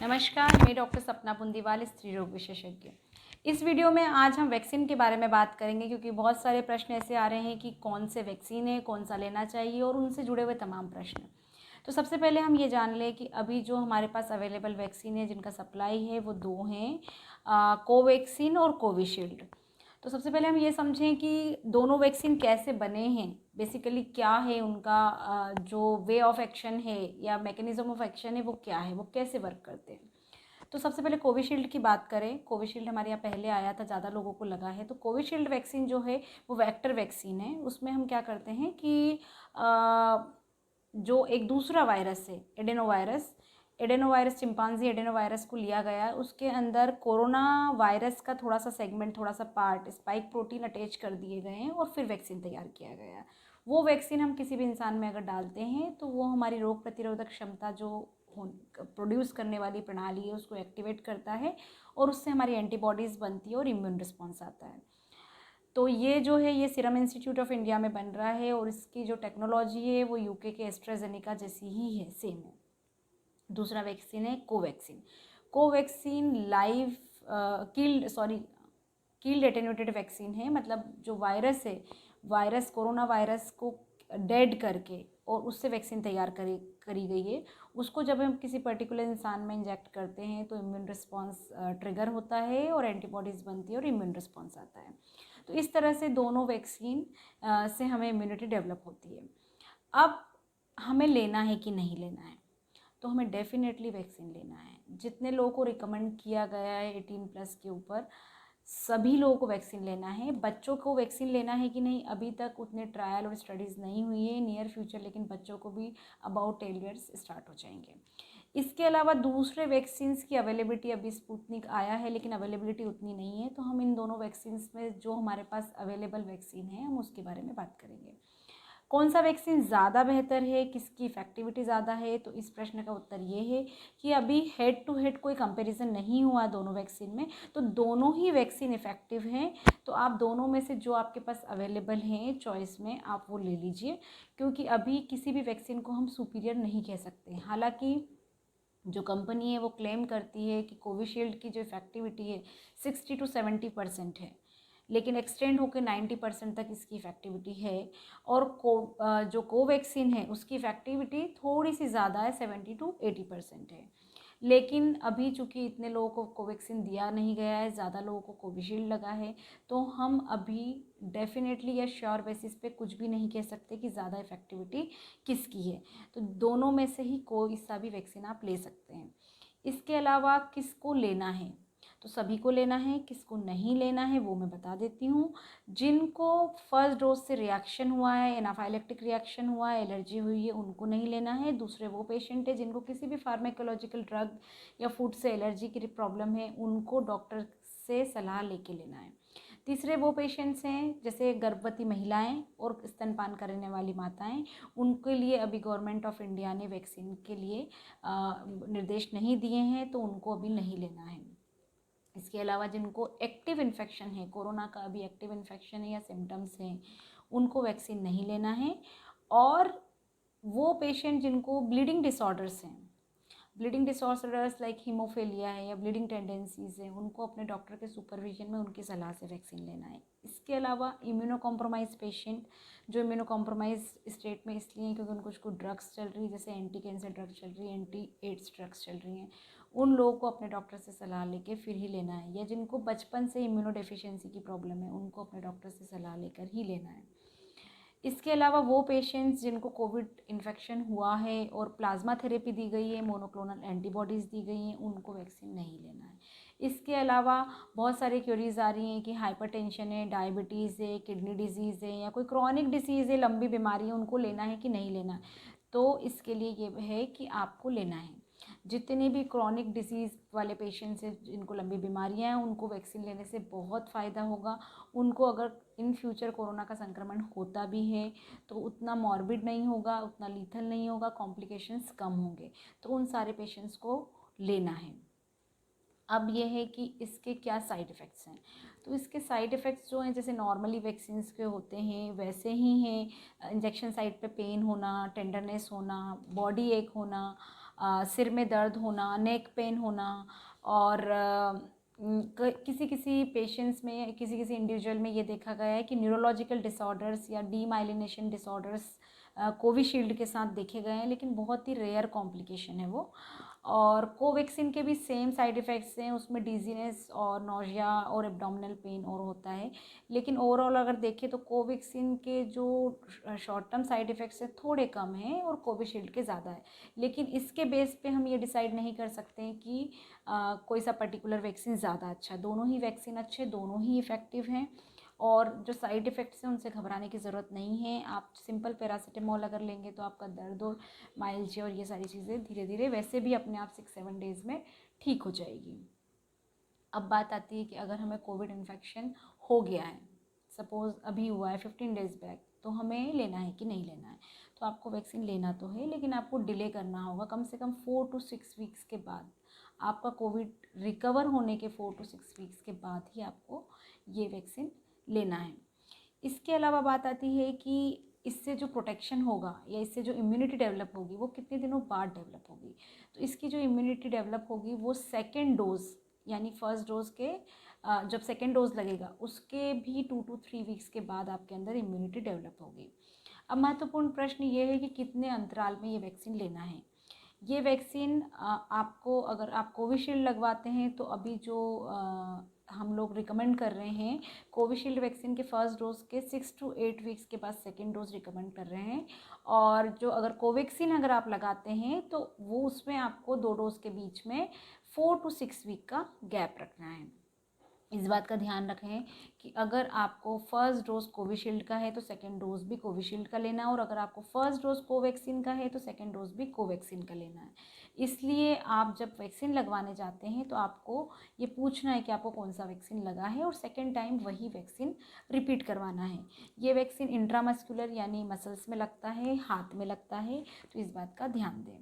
नमस्कार, मैं डॉक्टर सपना पुंदीवाल, स्त्री रोग विशेषज्ञ। इस वीडियो में आज हम वैक्सीन के बारे में बात करेंगे क्योंकि बहुत सारे प्रश्न ऐसे आ रहे हैं कि कौन से वैक्सीन है, कौन सा लेना चाहिए और उनसे जुड़े हुए तमाम प्रश्न। तो सबसे पहले हम ये जान लें कि अभी जो हमारे पास अवेलेबल वैक्सीन है जिनका सप्लाई है वो दो हैं, कोवैक्सीन और कोविशील्ड। तो सबसे पहले हम ये समझें कि दोनों वैक्सीन कैसे बने हैं, बेसिकली क्या है उनका जो वे ऑफ एक्शन है या मैकेनिज्म ऑफ एक्शन है वो क्या है, वो कैसे वर्क करते हैं। तो सबसे पहले कोविशील्ड की बात करें। कोविशील्ड हमारे यहाँ पहले आया था, ज़्यादा लोगों को लगा है। तो कोविशील्ड वैक्सीन जो है वो वेक्टर वैक्सीन है। उसमें हम क्या करते हैं कि जो एक दूसरा वायरस है एडेनोवायरस चिंपांजी एडेनोवायरस को लिया गया है, उसके अंदर कोरोना वायरस का थोड़ा सा सेगमेंट, थोड़ा सा पार्ट, स्पाइक प्रोटीन अटैच कर दिए गए हैं और फिर वैक्सीन तैयार किया गया है। वो वैक्सीन हम किसी भी इंसान में अगर डालते हैं तो वो हमारी रोग प्रतिरोधक क्षमता जो प्रोड्यूस करने वाली प्रणाली है उसको एक्टिवेट करता है और उससे हमारी एंटीबॉडीज़ बनती है और इम्यून रिस्पॉन्स आता है। तो ये जो है ये सीरम इंस्टीट्यूट ऑफ इंडिया में बन रहा है और इसकी जो टेक्नोलॉजी है वो यूके के एस्ट्राजेनेका जैसी ही है, सेम है। दूसरा वैक्सीन है Covaxin. Covaxin live killed attenuated vaccine है। मतलब जो वायरस है, कोरोना वायरस को डेड करके और उससे वैक्सीन तैयार करी गई है। उसको जब हम किसी पर्टिकुलर इंसान में इंजेक्ट करते हैं तो इम्यून रिस्पॉन्स ट्रिगर होता है और एंटीबॉडीज़ बनती है और इम्यून रिस्पॉन्स आता है। तो इस तरह से दोनों वैक्सीन से हमें इम्यूनिटी डेवलप होती है। अब हमें लेना है कि नहीं लेना है, तो हमें डेफिनेटली वैक्सीन लेना है। जितने लोगों को रिकमेंड किया गया है 18+ के ऊपर, सभी लोगों को वैक्सीन लेना है। बच्चों को वैक्सीन लेना है कि नहीं, अभी तक उतने ट्रायल और स्टडीज़ नहीं हुई है, नियर फ्यूचर लेकिन बच्चों को भी अबाउट 10 ईयर्स स्टार्ट हो जाएंगे। इसके अलावा दूसरे वैक्सीन्स की अवेलेबिलिटी, अभी स्पुतनिक आया है लेकिन अवेलेबिलिटी उतनी नहीं है। तो हम इन दोनों वैक्सीन्स में जो हमारे पास अवेलेबल वैक्सीन है हम उसके बारे में बात करेंगे। कौन सा वैक्सीन ज़्यादा बेहतर है, किसकी इफेक्टिविटी ज़्यादा है, तो इस प्रश्न का उत्तर ये है कि अभी हेड टू हेड कोई कंपैरिजन नहीं हुआ दोनों वैक्सीन में। तो दोनों ही वैक्सीन इफ़ेक्टिव हैं। तो आप दोनों में से जो आपके पास अवेलेबल हैं चॉइस में, आप वो ले लीजिए, क्योंकि अभी किसी भी वैक्सीन को हम सुपीरियर नहीं कह सकते। हालांकि जो कंपनी है वो क्लेम करती है कि कोविशील्ड की जो इफेक्टिविटी है 60-70% है, लेकिन एक्सटेंड होकर 90% तक इसकी इफेक्टिविटी है। और जो कोवैक्सीन है उसकी इफेक्टिविटी थोड़ी सी ज़्यादा है, 70-80% है। लेकिन अभी चूँकि इतने लोगों को कोवैक्सीन दिया नहीं गया है, ज़्यादा लोगों को कोविशील्ड लगा है, तो हम अभी डेफिनेटली या श्योर बेसिस पे कुछ भी नहीं कह सकते कि ज़्यादा इफेक्टिविटी किसकी है। तो दोनों में से ही कोई सा भी वैक्सीन आप ले सकते हैं। इसके अलावा किसको लेना है, तो सभी को लेना है। किसको नहीं लेना है वो मैं बता देती हूँ। जिनको फर्स्ट डोज से रिएक्शन हुआ है, एनाफाइलेक्टिक रिएक्शन हुआ है, एलर्जी हुई है, उनको नहीं लेना है। दूसरे वो पेशेंट है जिनको किसी भी फार्माकोलॉजिकल ड्रग या फूड से एलर्जी की प्रॉब्लम है, उनको डॉक्टर से सलाह लेके लेना है। तीसरे वो पेशेंट्स हैं जैसे गर्भवती महिलाएं और स्तनपान करने वाली माताएं, उनके लिए अभी गवर्नमेंट ऑफ इंडिया ने वैक्सीन के लिए निर्देश नहीं दिए हैं, तो उनको अभी नहीं लेना है। इसके अलावा जिनको एक्टिव इन्फेक्शन है, कोरोना का अभी एक्टिव इन्फेक्शन है या सिम्टम्स हैं, उनको वैक्सीन नहीं लेना है। और वो पेशेंट जिनको ब्लीडिंग डिसऑर्डर्स हैं, ब्लीडिंग डिसऑर्डर्स लाइक हीमोफीलिया है या ब्लीडिंग टेंडेंसीज है, उनको अपने डॉक्टर के सुपरविजन में उनकी सलाह से वैक्सीन लेना है। इसके अलावा इम्यूनो कॉम्प्रोमाइज पेशेंट, जो इम्यूनो कॉम्प्रोमाइज स्टेट में इसलिए हैं क्योंकि उनको कुछ ड्रग्स चल रही है, जैसे एंटी कैंसर ड्रग चल रही है, एंटी एड्स ड्रग्स चल रही हैं, उन लोगों को अपने डॉक्टर से सलाह लेकर फिर ही लेना है। या जिनको बचपन से इम्यूनो डेफिशिएंसी की प्रॉब्लम है, उनको अपने डॉक्टर से सलाह लेकर ही लेना है। इसके अलावा वो पेशेंट्स जिनको कोविड इन्फेक्शन हुआ है और प्लाज्मा थेरेपी दी गई है, मोनोक्लोनल एंटीबॉडीज़ दी गई हैं, उनको वैक्सीन नहीं लेना है। इसके अलावा बहुत सारी क्यूरीज आ रही हैं कि हाइपरटेंशन है, डायबिटीज़ है, किडनी डिजीज़ है या कोई क्रॉनिक डिसीज़ है, लंबी बीमारी है, उनको लेना है कि नहीं लेना है। तो इसके लिए ये है कि आपको लेना है। जितने भी क्रॉनिक डिसीज़ वाले पेशेंट्स हैं, जिनको लंबी बीमारियां हैं, उनको वैक्सीन लेने से बहुत फ़ायदा होगा। उनको अगर इन फ्यूचर कोरोना का संक्रमण होता भी है तो उतना मॉर्बिड नहीं होगा, उतना लीथल नहीं होगा, कॉम्प्लिकेशंस कम होंगे। तो उन सारे पेशेंट्स को लेना है। अब ये है कि इसके क्या साइड इफ़ेक्ट्स हैं। तो इसके साइड इफ़ेक्ट्स जो हैं जैसे नॉर्मली वैक्सीन्स के होते हैं वैसे ही हैं। इंजेक्शन साइट पे पेन होना, टेंडरनेस होना, बॉडी एक होना, सिर में दर्द होना, नेक पेन होना, और किसी किसी पेशेंट्स में, किसी किसी इंडिविजुअल में ये देखा गया है कि न्यूरोलॉजिकल डिसऑर्डर्स या डीमाइलिनेशन डिसऑर्डर्स कोविशील्ड के साथ देखे गए हैं, लेकिन बहुत ही रेयर कॉम्प्लिकेशन है वो। और कोवैक्सीन के भी सेम साइड इफ़ेक्ट्स हैं, उसमें डिजीनेस और नोजिया और एब्डोमिनल पेन और होता है। लेकिन ओवरऑल अगर देखें तो कोवैक्सीन के जो शॉर्ट टर्म साइड इफ़ेक्ट्स हैं थोड़े कम हैं और कोविशील्ड के ज़्यादा है। लेकिन इसके बेस पे हम ये डिसाइड नहीं कर सकते हैं कि कोई सा पर्टिकुलर वैक्सीन ज़्यादा अच्छा है। दोनों ही वैक्सीन अच्छे, दोनों ही इफ़ेक्टिव हैं, और जो साइड इफ़ेक्ट्स हैं उनसे घबराने की ज़रूरत नहीं है। आप सिंपल पैरासीटामोल अगर लेंगे तो आपका दर्द और माइल्जिया और ये सारी चीज़ें धीरे धीरे वैसे भी अपने आप 6-7 डेज़ में ठीक हो जाएगी। अब बात आती है कि अगर हमें कोविड इन्फेक्शन हो गया है, सपोज़ अभी हुआ है 15 डेज़ बैक, तो हमें लेना है कि नहीं लेना है। तो आपको वैक्सीन लेना तो है, लेकिन आपको डिले करना होगा कम से कम 4 to 6 वीक्स के बाद। आपका कोविड रिकवर होने के 4 to 6 वीक्स के बाद ही आपको ये वैक्सीन लेना है। इसके अलावा बात आती है कि इससे जो प्रोटेक्शन होगा या इससे जो इम्यूनिटी डेवलप होगी वो कितने दिनों बाद डेवलप होगी। तो इसकी जो इम्यूनिटी डेवलप होगी वो सेकेंड डोज यानी फर्स्ट डोज के जब सेकेंड डोज लगेगा उसके भी 2 to 3 वीक्स के बाद आपके अंदर इम्यूनिटी डेवलप होगी। अब महत्वपूर्ण प्रश्न ये है कि कितने अंतराल में ये वैक्सीन लेना है। ये वैक्सीन आपको, अगर आप कोविशील्ड लगवाते हैं तो अभी जो हम लोग रिकमेंड कर रहे हैं, कोविशील्ड वैक्सीन के फर्स्ट डोज के 6 to 8 वीक्स के बाद सेकेंड डोज रिकमेंड कर रहे हैं। और जो अगर कोवैक्सीन अगर आप लगाते हैं तो वो उसमें आपको 2 डोज के बीच में 4 to 6 वीक का गैप रखना है। इस बात का ध्यान रखें कि अगर आपको फर्स्ट डोज कोविशील्ड का है तो सेकेंड डोज भी कोविशील्ड का लेना है, और अगर आपको फर्स्ट डोज कोवैक्सीन का है तो सेकेंड डोज भी कोवैक्सीन का लेना है। इसलिए आप जब वैक्सीन लगवाने जाते हैं तो आपको ये पूछना है कि आपको कौन सा वैक्सीन लगा है, और सेकेंड टाइम वही वैक्सीन रिपीट करवाना है। ये वैक्सीन इंट्रामस्कुलर यानी मसल्स में लगता है, हाथ में लगता है, तो इस बात का ध्यान दें।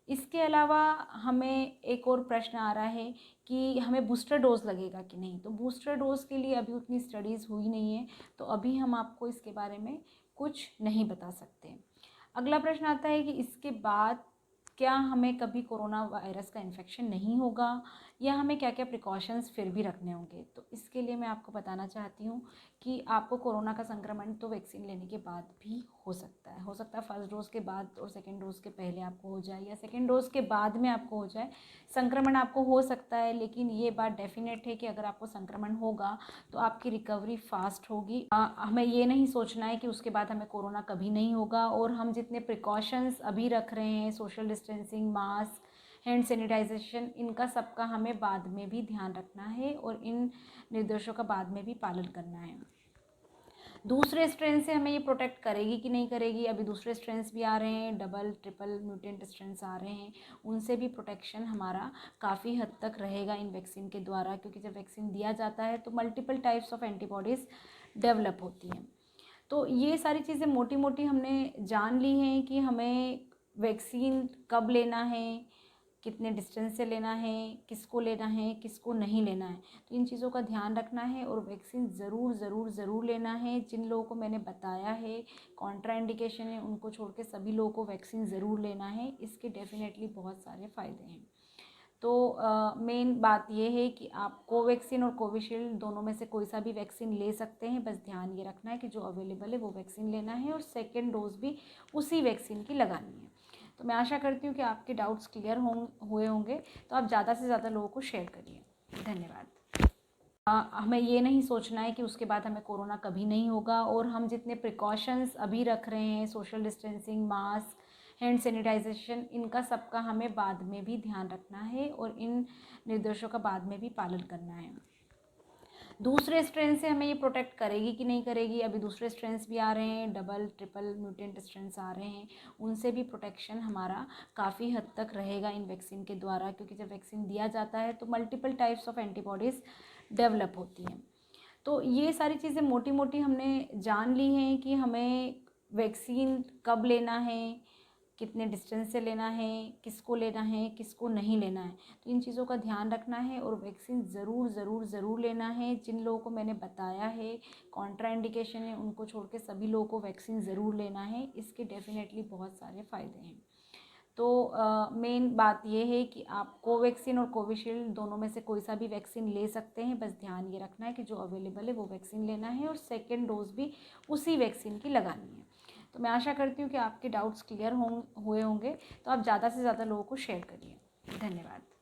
इसके अलावा हमें एक और प्रश्न आ रहा है कि हमें बूस्टर डोज लगेगा कि नहीं। तो बूस्टर डोज के लिए अभी उतनी स्टडीज़ हुई नहीं है, तो अभी हम आपको इसके बारे में कुछ नहीं बता सकते। अगला प्रश्न आता है कि इसके बाद क्या हमें कभी कोरोना वायरस का इन्फेक्शन नहीं होगा, या हमें क्या क्या प्रिकॉशंस फिर भी रखने होंगे। तो इसके लिए मैं आपको बताना चाहती हूँ कि आपको कोरोना का संक्रमण तो वैक्सीन लेने के बाद भी हो सकता है। फर्स्ट डोज के बाद और सेकेंड डोज के पहले आपको हो जाए या सेकेंड डोज के बाद में आपको हो जाए, संक्रमण आपको हो सकता है। लेकिन ये बात डेफिनेट है कि अगर आपको संक्रमण होगा तो आपकी रिकवरी फास्ट होगी। हमें ये नहीं सोचना है कि उसके बाद हमें कोरोना कभी नहीं होगा, और हम जितने प्रिकॉशंस अभी रख रहे हैं, social distancing, mask, hand sanitization, इनका सबका हमें बाद में भी ध्यान रखना है और इन निर्देशों का बाद में भी पालन करना है। दूसरे स्ट्रेन से हमें ये प्रोटेक्ट करेगी कि नहीं करेगी। अभी दूसरे स्ट्रेन्स भी आ रहे हैं, डबल ट्रिपल म्यूटेंट स्ट्रेन्स आ रहे हैं, उनसे भी प्रोटेक्शन हमारा काफ़ी हद तक रहेगा इन वैक्सीन के द्वारा, क्योंकि जब वैक्सीन दिया जाता है तो multiple types of antibodies develop होती हैं। तो ये सारी चीज़ें मोटी मोटी हमने जान ली हैं कि हमें वैक्सीन कब लेना है, कितने डिस्टेंस से लेना है, किसको लेना है, किसको नहीं लेना है। तो इन चीज़ों का ध्यान रखना है, और वैक्सीन ज़रूर ज़रूर ज़रूर लेना है। जिन लोगों को मैंने बताया है कॉन्ट्रा इंडिकेशन है, उनको छोड़ के सभी लोगों को वैक्सीन ज़रूर लेना है। इसके डेफिनेटली बहुत सारे फ़ायदे हैं। तो मेन बात ये है कि आप कोवैक्सीन और कोविशील्ड दोनों में से कोई सा भी वैक्सीन ले सकते हैं। बस ध्यान ये रखना है कि जो अवेलेबल है वो वैक्सीन लेना है, और सेकेंड डोज भी उसी वैक्सीन की लगानी है। तो मैं आशा करती हूँ कि आपके डाउट्स क्लियर हुए होंगे। तो आप ज़्यादा से ज़्यादा लोगों को शेयर करिए। धन्यवाद। हमें ये नहीं सोचना है कि उसके बाद हमें कोरोना कभी नहीं होगा, और हम जितने प्रिकॉशंस अभी रख रहे हैं, social distancing, mask, hand sanitization, इनका सबका हमें बाद में भी ध्यान रखना है और इन निर्देशों का बाद में भी पालन करना है। दूसरे स्ट्रेन से हमें ये प्रोटेक्ट करेगी कि नहीं करेगी। अभी दूसरे स्ट्रेन्स भी आ रहे हैं, डबल ट्रिपल म्यूटेंट स्ट्रेन्स आ रहे हैं, उनसे भी प्रोटेक्शन हमारा काफ़ी हद तक रहेगा इन वैक्सीन के द्वारा, क्योंकि जब वैक्सीन दिया जाता है तो multiple types of antibodies develop होती हैं। तो ये सारी चीज़ें मोटी मोटी हमने जान ली हैं कि हमें वैक्सीन कब लेना है, कितने डिस्टेंस से लेना है, किसको लेना है, किसको नहीं लेना है। तो इन चीज़ों का ध्यान रखना है, और वैक्सीन ज़रूर ज़रूर ज़रूर लेना है। जिन लोगों को मैंने बताया है कॉन्ट्रा इंडिकेशन है, उनको छोड़ के सभी लोगों को वैक्सीन ज़रूर लेना है। इसके डेफिनेटली बहुत सारे फ़ायदे हैं। तो मेन बात ये है कि आप कोवैक्सीन और कोविशील्ड दोनों में से कोई सा भी वैक्सीन ले सकते हैं, बस ध्यान ये रखना है कि जो अवेलेबल है वो वैक्सीन लेना है और सेकेंड डोज भी उसी वैक्सीन की लगानी है। तो मैं आशा करती हूँ कि आपके डाउट्स क्लियर हुए होंगे, तो आप ज़्यादा से ज़्यादा लोगों को शेयर करिए। धन्यवाद।